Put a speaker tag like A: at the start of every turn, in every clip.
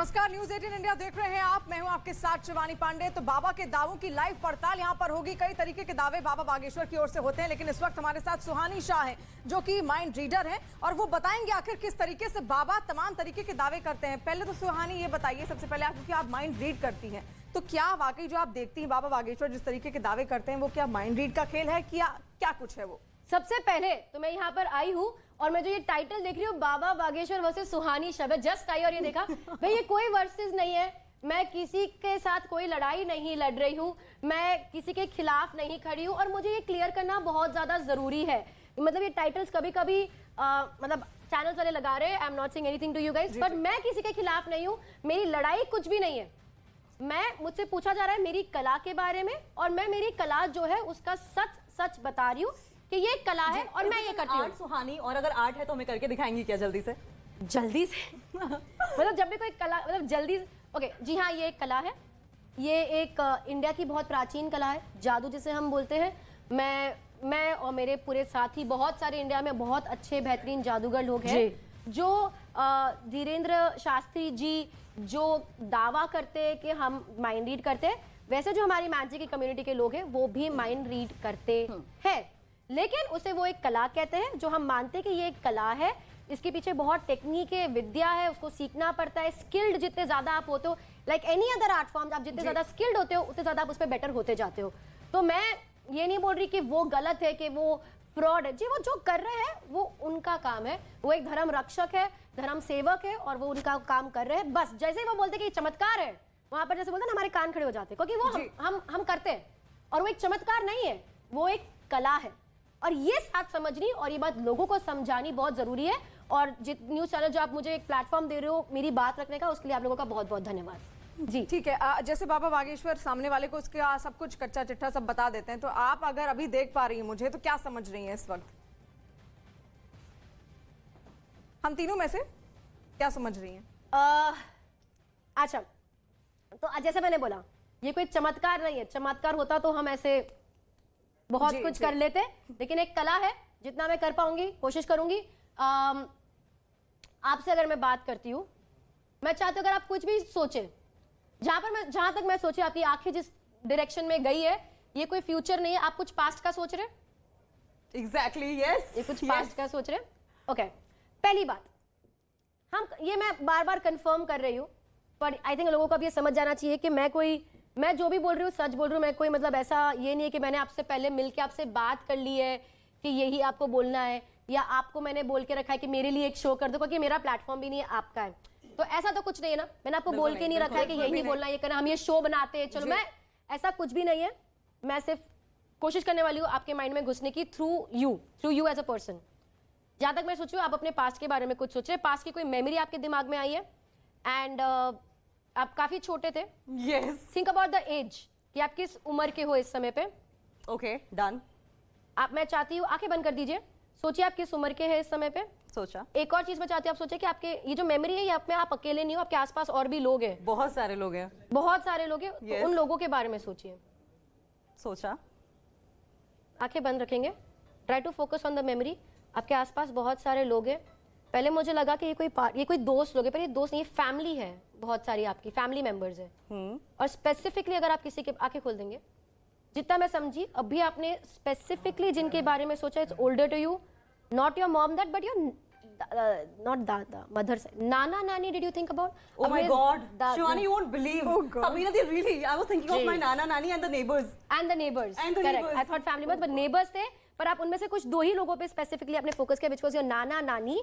A: नमस्कार, news 18 India देख रहे हैं आप। मैं हूं आपके साथ शिवानी पांडे। तो बाबा के दावों की लाइव पड़ताल यहां पर होगी। कई तरीके के दावे बाबा बागेश्वर की ओर से होते हैं, लेकिन इस वक्त हमारे साथ सुहानी शाह है जो कि माइंड रीडर है और वो बताएंगे आखिर किस तरीके से बाबा तमाम तरीके के दावे करते हैं। पहले तो सुहानी ये बताइए सबसे पहले आप, क्योंकि आप माइंड रीड करती हैं, तो क्या वाकई जो आप देखती हैं बाबा बागेश्वर जिस तरीके के दावे करते हैं वो क्या माइंड रीड का खेल है, क्या कुछ है वो?
B: सबसे पहले तो मैं यहाँ पर आई हूँ और मैं जो ये टाइटल देख रही हूँ बाबा बागेश्वर वर्सेस सुहानी शब्द, जस्ट आई और ये देखा भाई ये कोई वर्सेस नहीं है। मैं किसी के साथ कोई लड़ाई नहीं लड़ रही हूँ, मैं किसी के खिलाफ नहीं खड़ी हूँ और मुझे ये क्लियर करना बहुत ज्यादा जरूरी है। मतलब ये टाइटल्स कभी कभी मतलब चैनल्स वाले लगा रहे हैं, I am not saying anything to you guys, but मैं किसी के खिलाफ नहीं हूँ, मेरी लड़ाई कुछ भी नहीं है। मुझसे पूछा जा रहा है मेरी कला के बारे में और मैं मेरी कला जो है उसका सच सच बता रही हूँ कि ये कला है और मैं ये करती हूँ।
C: सुहानी, और अगर आर्ट है तो हमें करके दिखाएंगी क्या जल्दी से?
B: मतलब जब भी कोई कला, मतलब जल्दी से। ओके जी हाँ, ये एक कला है, ये एक इंडिया की बहुत प्राचीन कला है, जादू जिसे हम बोलते हैं। मैं और मेरे पूरे साथी, बहुत सारे इंडिया में बहुत अच्छे बेहतरीन जादूगर लोग हैं जो धीरेन्द्र शास्त्री जी जो दावा करते हैं कि हम माइंड रीड करते हैं, वैसे जो हमारी मैजिक की कम्युनिटी के लोग हैं वो भी माइंड रीड करते हैं, लेकिन उसे वो एक कला कहते हैं जो हम मानते हैं कि ये एक कला है। इसके पीछे बहुत टेक्निक है, विद्या है, उसको सीखना पड़ता है। स्किल्ड जितने ज्यादा आप होते हो, like any other art form, आप जितने ज्यादा स्किल्ड होते हो उतने ज्यादा आप उस पर बेटर होते जाते हो। तो मैं ये नहीं बोल रही कि वो गलत है, कि वो फ्रॉड है। जी वो जो कर रहे हैं वो उनका काम है, वो एक धर्म रक्षक है, धर्म सेवक है और वो उनका काम कर रहे हैं। बस जैसे ही वो बोलते कि चमत्कार है, वहां पर जैसे बोलते हैं ना हमारे कान खड़े हो जाते हैं, क्योंकि वो हम करते हैं और वो एक चमत्कार नहीं है, वो एक कला है। और ये साथ समझनी और ये बात लोगों को समझानी बहुत जरूरी है। और जित न्यूज चैनल जो आप मुझे एक प्लेटफॉर्म दे रहे हो मेरी बात रखने का, उसके लिए आप लोगों का बहुत बहुत धन्यवाद। जी
A: ठीक है। जैसे बाबा बागेश्वर सामने वाले को उसका सब कुछ कच्चा चिट्ठा सब बता देते हैं, तो आप अगर अभी देख पा रही हैं मुझे, तो क्या समझ रही हैं इस वक्त? हम तीनों में से क्या समझ रही हैं?
B: अच्छा, तो जैसे मैंने बोला ये कोई चमत्कार नहीं है। चमत्कार होता तो हम ऐसे बहुत कुछ कर लेते, लेकिन एक कला है, जितना मैं कर पाऊंगी कोशिश करूंगी। आपसे अगर मैं बात करती हूँ, मैं चाहती हूँ अगर आप कुछ भी सोचे, जहां तक मैं सोची, आपकी आंखें जिस डायरेक्शन में गई है, ये कोई फ्यूचर नहीं है। आप कुछ पास्ट का सोच रहे?
C: एग्जैक्टली, यस,
B: ये कुछ पास्ट का सोच रहे। ओके, पहली बात, ये मैं बार बार कंफर्म कर रही हूँ, पर आई थिंक लोगों को अब ये समझ जाना चाहिए कि मैं जो भी बोल रही हूँ सच बोल रही हूँ। मैं कोई मतलब ऐसा ये नहीं है कि मैंने आपसे पहले मिलके आपसे बात कर ली है कि यही आपको बोलना है, या आपको मैंने बोल के रखा है कि मेरे लिए एक शो कर दो, क्योंकि मेरा प्लेटफॉर्म भी नहीं है, आपका है। तो ऐसा तो कुछ नहीं है ना, मैंने आपको बोल के नहीं रखा है कि यही बोलना, ये करना, हम ये शो बनाते हैं, चलो। मैं ऐसा कुछ भी नहीं है, मैं सिर्फ कोशिश करने वाली हूँ आपके माइंड में घुसने की through you as a person. जहां तक मैं सोचू आप अपने पास्ट के बारे में कुछ सोचे, पास्ट की कोई मेमोरी आपके दिमाग में आई है, एंड आप काफी छोटे थे। थिंक अबाउट द एज कि आप किस उम्र के हो इस समय पे।
C: Okay, done.
B: मैं चाहती हूँ आंखें बंद कर दीजिए, सोचिए आप किस उम्र के हैं इस समय पे।
C: सोचा। एक
B: और चीज मैं चाहती हूँ आप सोचिए कि आपके ये जो मेमोरी है, ये आप अकेले नहीं हो, आपके आसपास और भी लोग हैं,
C: बहुत सारे लोग हैं,
B: बहुत सारे लोग हैं। तो उन लोगों के बारे में सोचिए।
C: सोचा।
B: आंखें बंद रखेंगे, try to focus on the memory. आपके आसपास बहुत सारे लोग हैं। पहले मुझे लगा कि ये कोई दोस्त लोग हैं, पर ये दोस्त नहीं, ये फैमिली है, बहुत सारी आपकी फैमिली मेंबर्स है। और स्पेसिफिकली अगर आप किसी के आंखें खोल देंगे, जितना मैं समझी अभी आपने स्पेसिफिकली जिनके बारे में सोचा, it's older to you, not your mom that, but your not दादा, mother side, nana nani. Did you think about?
C: Oh my God, Shivani, you won't believe. Sabina, really, I was thinking of my nana nani and the neighbors.
B: Correct. I thought family members, but neighbors थे, पर आप उनमें से कुछ दो ही लोगों पे specifically अपने फोकस किया, which was your नाना नानी,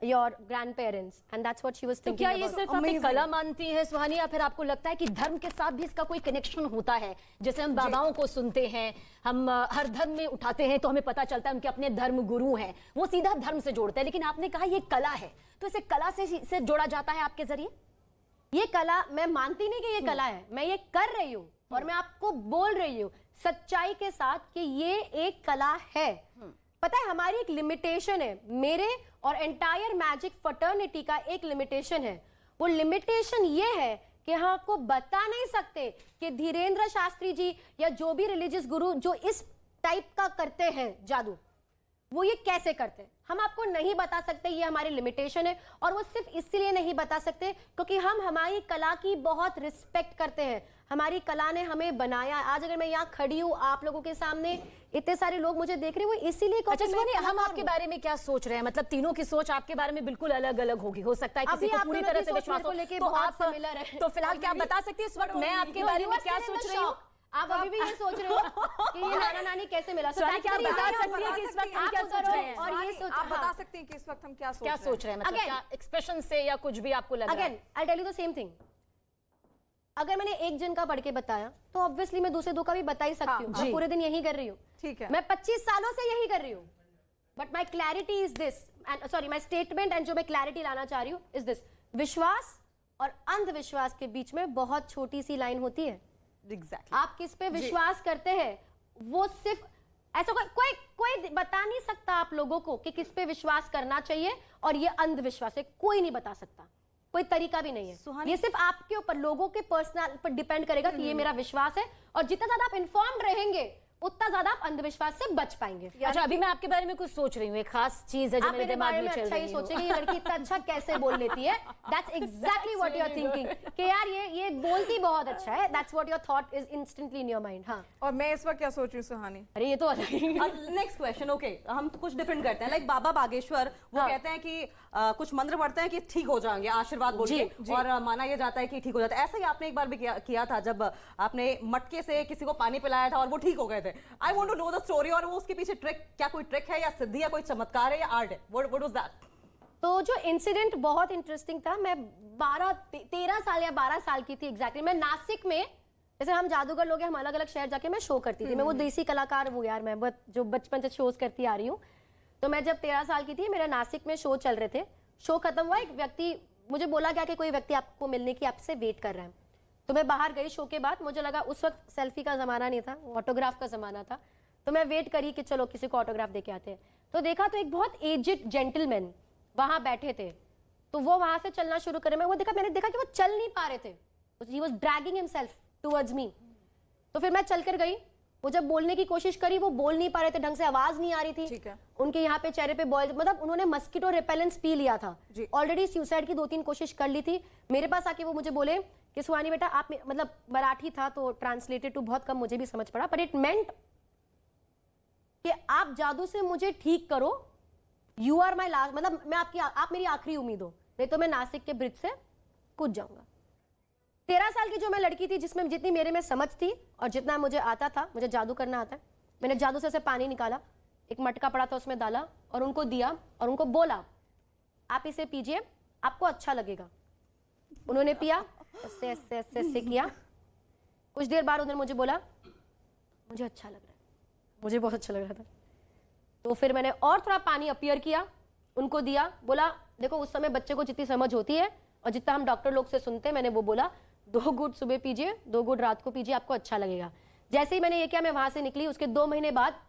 B: your grandparents, and that's what she was thinking
D: about. तो क्या ये सिर्फ आप एक कला मानती है सुहानी, या फिर आपको लगता है कि धर्म के साथ भी इसका कोई कनेक्शन होता है? जैसे हम बाबाओं को सुनते हैं, हम हर धर्म में उठाते हैं तो हमें पता चलता है उनके अपने धर्म गुरु हैं, वो सीधा धर्म से जोड़ते हैं, लेकिन आपने कहा ये कला है, तो इसे कला से जोड़ा जाता है आपके जरिए?
B: ये कला मैं मानती नहीं कि ये कला है, मैं ये कर रही हूँ और मैं आपको बोल रही हूँ सच्चाई के साथ कि ये एक कला है। पता है हमारी एक लिमिटेशन है, मेरे और एंटायर मैजिक फर्टर्निटी का एक लिमिटेशन है। वो लिमिटेशन ये है कि हम आपको बता नहीं सकते कि धीरेन्द्र शास्त्री जी या जो भी रिलीजियस गुरु जो इस टाइप का करते हैं जादू, वो ये कैसे करते हैं। हम आपको नहीं बता सकते, ये हमारी लिमिटेशन है। और वो सिर्फ इसलिए नहीं बता सकते क्योंकि हम हमारी कला की बहुत रिस्पेक्ट करते हैं। हमारी कला ने हमें बनाया। आज अगर मैं यहाँ खड़ी हूँ आप लोगों के सामने, इतने सारे लोग मुझे देख रहे हैं, वो इसीलिए।
D: अच्छा सुहानी, हम आपके बारे में क्या सोच रहे हैं? मतलब तीनों की सोच आपके बारे में बिल्कुल अलग अलग होगी। हो सकता है किसी को पूरी तरह से विश्वास हो, तो फिलहाल क्या बता सकती है इस वक्त मैं आपके बारे में क्या सोच रही हूँ?
B: आप अभी भी ये सोच रहे हो कि ये नाना नानी कैसे मिला?
D: क्या बता सकती है कि इस वक्त हम क्या सोच रहे हैं?
B: और ये सोच,
A: आप बता सकते हैं कि इस वक्त हम क्या
D: सोच रहे हैं? मतलब क्या एक्सप्रेशन से या कुछ भी आपको लग रहा है?
B: Again I tell you the same thing. अगर मैंने एक जन का पढ़ के बताया तो ऑब्वियसली मैं दूसरे दो का भी बता ही सकती हूँ। मैं पूरे दिन यही कर रही हूँ,
A: ठीक है।
B: मैं 25 सालों से यही कर रही हूँ। But my clarity is this, sorry my statement and जो मैं क्लैरिटी लाना चाह रही हूँ इज दिस: विश्वास और अंधविश्वास के बीच में बहुत छोटी सी लाइन होती है।
C: Exactly.
B: आप किस पे विश्वास करते हैं वो सिर्फ ऐसा कोई बता नहीं सकता आप लोगों को कि किस पे विश्वास करना चाहिए और ये अंधविश्वास है। कोई नहीं बता सकता, कोई तरीका भी नहीं है। ये सिर्फ आपके ऊपर, लोगों के पर्सनल पर डिपेंड करेगा कि ये मेरा विश्वास है। और जितना ज्यादा आप इन्फॉर्म्ड रहेंगे उतना ज्यादा आप अंधविश्वास से बच पाएंगे।
D: अच्छा, अभी मैं आपके बारे में कुछ सोच रही हूँ, एक खास चीज है जो मेरे दिमाग में चल
B: अच्छा
D: रही
B: ये
D: है।
B: सोचेगी ये लड़की इतना अच्छा कैसे बोल लेती है। That's exactly what you are thinking कि यार ये बोलती बहुत अच्छा है। That's what your thought is instantly in your mind. हाँ,
A: और मैं इस वक्त क्या सोच रही हूँ सुहानी?
B: अरे ये तो अलग ही।
C: नेक्स्ट क्वेश्चन, ओके, हम कुछ डिफरेंट करते हैं। लाइक बाबा बागेश्वर वो कहते हैं कि कुछ मंत्र पढ़ते हैं कि ठीक हो जाएंगे, आशीर्वाद बोल के, और माना यह जाता है कि ठीक हो जाता है। ऐसा ही आपने एक बार भी किया था जब आपने मटके से किसी को पानी पिलाया था और वो ठीक हो गए थे। I want to know the story, और वो उसके पीछे ट्रिक, क्या कोई ट्रिक है या सिद्धि या कोई चमत्कार है या आर्ट है? What was that?
B: तो जो इंसिडेंट बहुत इंटरेस्टिंग था, मैं 13 साल या 12 साल की थी एग्जैक्टली। मैं नासिक में, जैसे हम जादूगर लोग हैं, हम अलग अलग शहर जाके मैं शो करती थी। मैं वो देसी कलाकार हूँ यार, मैं जो बचपन से शोज करती आ रही हूँ। तो मैं जब 13 साल की थी, मेरे नासिक में शो चल रहे थे। शो खत्म हुआ, एक व्यक्ति मुझे बोला गया कि कोई व्यक्ति आपको मिलने की आपसे वेट कर रहा है। तो मैं बाहर गई शो के बाद। मुझे लगा उस वक्त सेल्फी का जमाना नहीं था, ऑटोग्राफ का जमाना था। तो मैं वेट करी कि चलो किसी को ऑटोग्राफ देके आते हैं। तो देखा तो एक बहुत एजेड जेंटलमैन वहां बैठे थे। तो वो वहां से चलना शुरू करे। मैंने देखा कि वो चल नहीं पा रहे थे। He was dragging himself towards me. तो फिर मैं चलकर गई। वो जब बोलने की कोशिश करी, वो बोल नहीं पा रहे थे ढंग से, आवाज नहीं आ रही थी।
A: ठीक है।
B: उनके यहाँ पे चेहरे पे बॉयल, मतलब उन्होंने मस्किटो रिपेलेंस पी लिया था। ऑलरेडी सुसाइड की 2-3 कोशिश कर ली थी। मेरे पास आके वो मुझे बोले कि सुहानी बेटा आप, मतलब मराठी था तो ट्रांसलेटेड टू बहुत कम मुझे भी समझ पड़ा, बट इट मेंट कि आप जादू से मुझे ठीक करो। यू आर माई लास्ट, मतलब आप मेरी आखिरी उम्मीद हो, नहीं तो मैं नासिक के ब्रिज से कूद जाऊंगा। 13 साल की जो मैं लड़की थी, जिसमें जितनी मेरे में समझ थी और जितना मुझे आता था, मुझे जादू करना आता है। मैंने जादू से पानी निकाला, एक मटका पड़ा था उसमें डाला और उनको दिया और उनको बोला आप इसे पीजिए, आपको अच्छा लगेगा। उन्होंने पिया, ऐसे ऐसे ऐसे ऐसे किया। कुछ देर बाद उन्होंने मुझे बोला मुझे अच्छा लग रहा है। मुझे बहुत अच्छा लग रहा था। तो फिर मैंने और थोड़ा पानी अपीयर किया, उनको दिया, बोला देखो उस समय बच्चे को जितनी समझ होती है और जितना हम डॉक्टर लोग से सुनते हैं, मैंने वो बोला 2 घूंट सुबह पीजिए, 2 घूंट रात को पीजिए, आपको अच्छा लगेगा। जैसे ही मैंने ये किया, मैं वहां से निकली। उसके 2 महीने बाद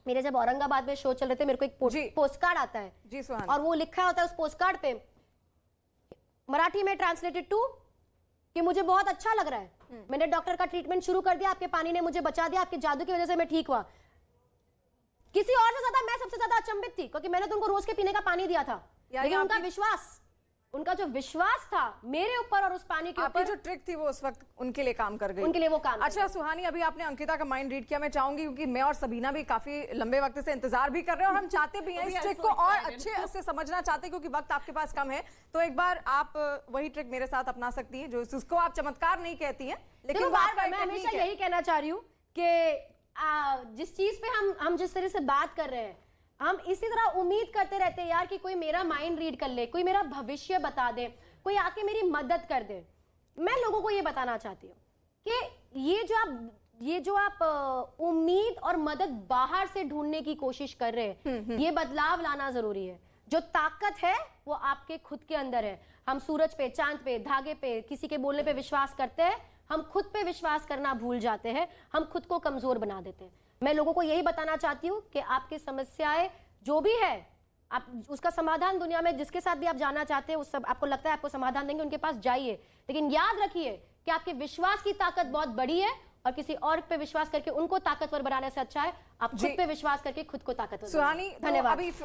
B: मेरे जब औरंगाबाद में शो चल रहे थे, मेरे को एक पोस्ट कार्ड आता है
A: जी सुहानी,
B: और वो लिखा होता है उस पोस्ट कार्ड पे मराठी में ट्रांसलेटेड टू कि मुझे बहुत अच्छा लग रहा है, मैंने डॉक्टर का ट्रीटमेंट शुरू कर दिया, आपके पानी ने मुझे बचा दिया, आपके जादू की वजह से मैं ठीक हुआ। किसी और से ज्यादा मैं सबसे ज्यादा अचंभित थी क्योंकि मैंने तो उनको रोज के पीने का पानी दिया था, लेकिन उनका विश्वास, उनका जो विश्वास था मेरे ऊपर और उस पानी के ऊपर,
A: जो ट्रिक थी वो उस वक्त उनके लिए काम कर गई,
B: उनके लिए वो काम।
A: अच्छा सुहानी, अभी आपने अंकिता का माइंड रीड किया। मैं चाहूंगी क्योंकि मैं और सबीना भी काफी लंबे वक्त से इंतजार भी कर रहे हैं और हम चाहते भी हैं इस ट्रिक को और अच्छे से समझना चाहते हैं, क्योंकि वक्त आपके पास कम है। तो एक बार आप वही ट्रिक मेरे साथ अपना सकती है, जो जिसको आप चमत्कार नहीं कहती है, लेकिन
B: मैं हमेशा यही कहना चाह रही हूँ कि जिस चीज पे हम जिस तरह से बात कर रहे हैं, हम इसी तरह उम्मीद करते रहते हैं यार कि कोई मेरा माइंड रीड कर ले, कोई मेरा भविष्य बता दे, कोई आके मेरी मदद कर दे। मैं लोगों को ये बताना चाहती हूँ कि ये जो आप उम्मीद और मदद बाहर से ढूंढने की कोशिश कर रहे हैं, ये बदलाव लाना जरूरी है। जो ताकत है वो आपके खुद के अंदर है। हम सूरज पे, चांद पे, धागे पे, किसी के बोलने पे विश्वास करते हैं, हम खुद पे विश्वास करना भूल जाते हैं, हम खुद को कमजोर बना देते हैं। मैं लोगों को यही बताना चाहती हूँ कि आपकी समस्याएं जो भी है, आप उसका समाधान दुनिया में जिसके साथ भी आप जाना चाहते हैं, उस सब आपको लगता है आपको समाधान देंगे, उनके पास जाइए, लेकिन याद रखिए कि आपके विश्वास की ताकत बहुत बड़ी है और किसी और पे विश्वास करके उनको ताकतवर बनाने से अच्छा है आप खुद पे विश्वास करके खुद को ताकतवर।
A: सुहानी,
B: धन्यवाद।
A: अभी